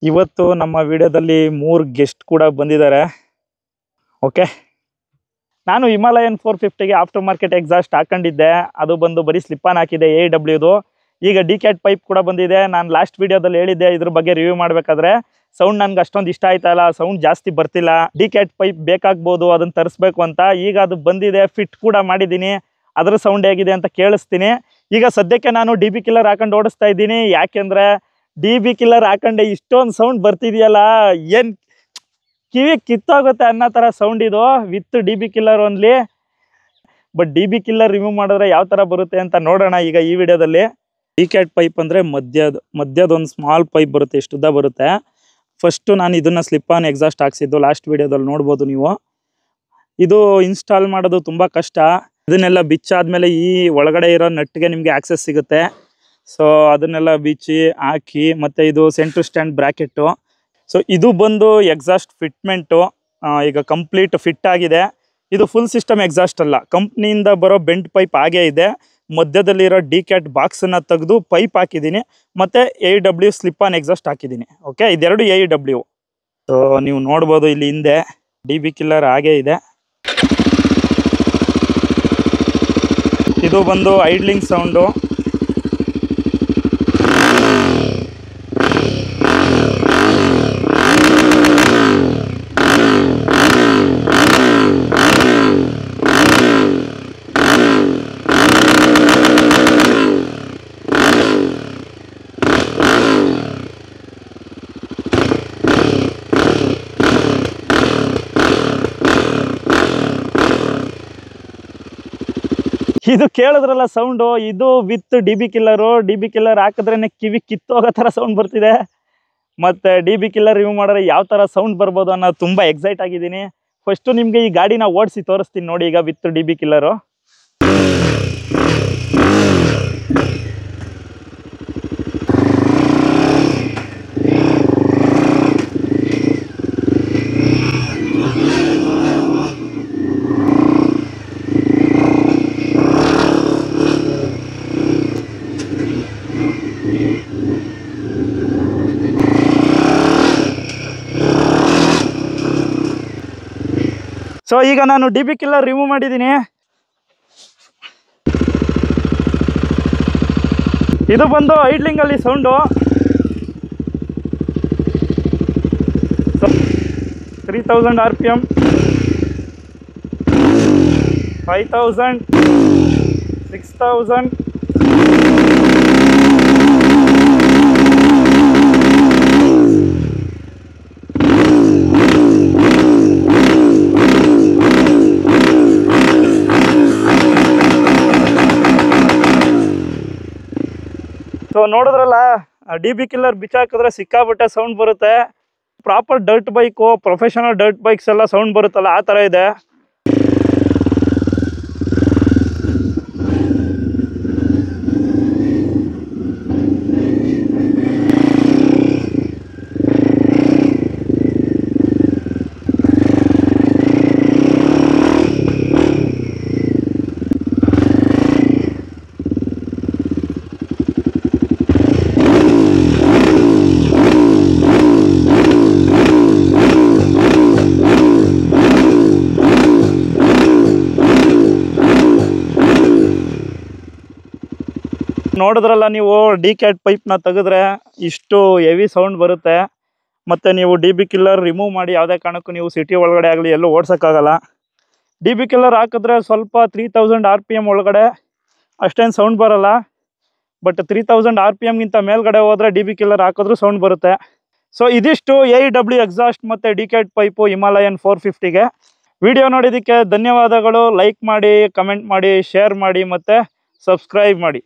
ಇವತ್ತು ನಮ್ಮ ವಿಡಿಯೋದಲ್ಲಿ 3 ಗೆಸ್ಟ್ ಕೂಡ ಬಂದಿದ್ದಾರೆ. ಓಕೆ, ನಾನು ಹಿಮಾಲಯನ್ 450ಗೆ ಆಫ್ಟರ್ ಮಾರ್ಕೆಟ್ ಎಕ್ಸಾಸ್ಟ್ ಹಾಕೊಂಡಿದ್ದೆ. ಅದು ಬಂದು ಬರೀ ಸ್ಲಿಪ್ ಆನ್ ಹಾಕಿದೆ AEWದು. ಈಗ ಡಿಕ್ಯಾಟ್ ಪೈಪ್ ಕೂಡ ಬಂದಿದೆ. ನಾನು ಲಾಸ್ಟ್ ವಿಡಿಯೋದಲ್ಲಿ ಹೇಳಿದ್ದೆ ಇದ್ರ ಬಗ್ಗೆ ರಿವ್ಯೂ ಮಾಡಬೇಕಾದ್ರೆ ಸೌಂಡ್ ನನಗೆ ಅಷ್ಟೊಂದು ಇಷ್ಟ ಆಯ್ತಲ್ಲ, ಸೌಂಡ್ ಜಾಸ್ತಿ ಬರ್ತಿಲ್ಲ, ಡಿಕ್ಯಾಟ್ ಪೈಪ್ ಬೇಕಾಗ್ಬೋದು, ಅದನ್ನ ತರಿಸ್ಬೇಕು ಅಂತ. ಈಗ ಅದು ಬಂದಿದೆ, ಫಿಟ್ ಕೂಡ ಮಾಡಿದ್ದೀನಿ. ಅದರ ಸೌಂಡ್ ಹೇಗಿದೆ ಅಂತ ಕೇಳಿಸ್ತೀನಿ. ಈಗ ಸದ್ಯಕ್ಕೆ ನಾನು DB ಕಿಲ್ಲರ್ ಹಾಕೊಂಡು ಓಡಿಸ್ತಾ ಇದ್ದೀನಿ. ಯಾಕೆಂದರೆ DB ಕಿಲ್ಲರ್ ಹಾಕೊಂಡೆ ಇಷ್ಟೊಂದು ಸೌಂಡ್ ಬರ್ತಿದೆಯಲ್ಲ, ಏನು ಕಿವಿ ಕಿತ್ತೋಗುತ್ತೆ ಅನ್ನೋ ಥರ ಸೌಂಡ್ ಇದು with DB killer only. But DB killer remove ಮಾಡಿದ್ರೆ ಯಾವ ಥರ ಬರುತ್ತೆ ಅಂತ ನೋಡೋಣ ಈಗ ಈ ವಿಡಿಯೋದಲ್ಲಿ. ಡಿಕ್ಯಾಟ್ ಪೈಪ್ ಅಂದರೆ ಮಧ್ಯದೊಂದು ಸ್ಮಾಲ್ ಪೈಪ್ ಬರುತ್ತೆ, ಎಷ್ಟು ಉದ್ದ ಬರುತ್ತೆ. ಫಸ್ಟು ನಾನು ಇದನ್ನು ಸ್ಲಿಪ್ ಆನ್ ಎಕ್ಸಾಸ್ಟ್ ಹಾಕ್ಸಿದ್ದು, ಲಾಸ್ಟ್ ವಿಡಿಯೋದಲ್ಲಿ ನೋಡ್ಬೋದು ನೀವು. ಇದು ಇನ್ಸ್ಟಾಲ್ ಮಾಡೋದು ತುಂಬ ಕಷ್ಟ. ಇದನ್ನೆಲ್ಲ ಬಿಚ್ಚಾದ್ಮೇಲೆ ಈ ಒಳಗಡೆ ಇರೋ ನಟ್ಗೆ ನಿಮಗೆ ಆಕ್ಸೆಸ್ ಸಿಗುತ್ತೆ. ಸೊ ಅದನ್ನೆಲ್ಲ ಬಿಚ್ಚಿ ಹಾಕಿ, ಮತ್ತು ಇದು ಸೆಂಟ್ರ್ ಸ್ಟ್ಯಾಂಡ್ ಬ್ರ್ಯಾಕೆಟು. ಸೊ ಇದು ಬಂದು ಎಕ್ಸಾಸ್ಟ್ ಫಿಟ್ಮೆಂಟು. ಈಗ ಕಂಪ್ಲೀಟ್ ಫಿಟ್ ಆಗಿದೆ. ಇದು ಫುಲ್ ಸಿಸ್ಟಮ್ ಎಕ್ಸಾಸ್ಟ್ ಅಲ್ಲ, ಕಂಪ್ನಿಯಿಂದ ಬರೋ ಬೆಂಡ್ ಪೈಪ್ ಹಾಗೇ ಇದೆ. ಮಧ್ಯದಲ್ಲಿರೋ ಡಿಕ್ಯಾಟ್ ಬಾಕ್ಸನ್ನು ತೆಗೆದು ಪೈಪ್ ಹಾಕಿದ್ದೀನಿ, ಮತ್ತು AEW ಸ್ಲಿಪ್ ಆನ್ ಎಕ್ಸಾಸ್ಟ್ ಹಾಕಿದ್ದೀನಿ. ಓಕೆ, ಇದೆರಡು AEW. ಸೊ ನೀವು ನೋಡ್ಬೋದು ಇಲ್ಲಿ ಹಿಂದೆ DB ಕಿಲ್ಲರ್ ಹಾಗೇ ಇದೆ. ಇದು ಬಂದು ಐಡ್ಲಿಂಗ್ ಸೌಂಡು. ಇದು ಕೇಳಿದ್ರಲ್ಲ ಸೌಂಡು, ಇದು with DB killer. DB killer ಹಾಕಿದ್ರೇ ಕಿವಿ ಕಿತ್ತೋಗೋ ಥರ ಸೌಂಡ್ ಬರ್ತಿದೆ. ಮತ್ತು DB ಕಿಲ್ಲರ್ ರಿಮೂವ್ ಮಾಡಿದ್ರೆ ಯಾವ ಥರ ಸೌಂಡ್ ಬರ್ಬೋದು ಅನ್ನೋದು ತುಂಬ ಎಕ್ಸೈಟ್ ಆಗಿದ್ದೀನಿ. ಫಸ್ಟು ನಿಮಗೆ ಈ ಗಾಡಿನ ಓಡಿಸಿ ತೋರಿಸ್ತೀನಿ ನೋಡಿ, ಈಗ ವಿತ್ DB ಕಿಲ್ಲರು. ಸೊ ಈಗ ನಾನು DB ಕಿಲ್ಲರ್ ರಿಮೂವ್ ಮಾಡಿದ್ದೀನಿ. ಇದು ಬಂದು ಐಡ್ಲಿಂಗಲ್ಲಿ ಸೌಂಡು. 3000 RPM, 5000, 6000. ಸೊ ನೋಡಿದ್ರಲ್ಲ, DB ಕಿಲ್ಲರ್ ಬಿಚ್ಚಾಕಿದ್ರೆ ಸಿಕ್ಕಾಬಿಟ್ಟೆ ಸೌಂಡ್ ಬರುತ್ತೆ. Proper dirt bike, professional dirt bikes ಎಲ್ಲ ಸೌಂಡ್ ಬರುತ್ತಲ್ಲ, ಆ ಥರ ಇದೆ. ನೋಡಿದ್ರಲ್ಲ ನೀವು, ಡಿಕ್ಯಾಟ್ ಪೈಪ್ನ ತೆಗೆದ್ರೆ ಇಷ್ಟು ಹೆವಿ ಸೌಂಡ್ ಬರುತ್ತೆ. ಮತ್ತು ನೀವು DB ಕಿಲ್ಲರ್ ರಿಮೂವ್ ಮಾಡಿ ಯಾವುದೇ ಕಾರಣಕ್ಕೂ ನೀವು ಸಿಟಿ ಒಳಗಡೆ ಆಗಲಿ ಎಲ್ಲೂ ಓಡ್ಸೋಕ್ಕಾಗಲ್ಲ. DB ಕಿಲ್ಲರ್ ಹಾಕಿದ್ರೆ ಸ್ವಲ್ಪ 3000 RPM ಒಳಗಡೆ ಅಷ್ಟೇನು ಸೌಂಡ್ ಬರೋಲ್ಲ. ಬಟ್ 3000 RPMಗಿಂತ ಮೇಲ್ಗಡೆ ಹೋದರೆ DB ಕಿಲ್ಲರ್ ಹಾಕಿದ್ರೂ ಸೌಂಡ್ ಬರುತ್ತೆ. ಸೊ ಇದಿಷ್ಟು AEW ಎಕ್ಸಾಸ್ಟ್ ಮತ್ತು ಡಿಕ್ಯಾಟ್ ಪೈಪು ಹಿಮಾಲಯನ್ 450ಗೆ. ವಿಡಿಯೋ ನೋಡಿದ್ದಕ್ಕೆ ಧನ್ಯವಾದಗಳು. ಲೈಕ್ ಮಾಡಿ, ಕಮೆಂಟ್ ಮಾಡಿ, ಶೇರ್ ಮಾಡಿ ಮತ್ತು ಸಬ್ಸ್ಕ್ರೈಬ್ ಮಾಡಿ.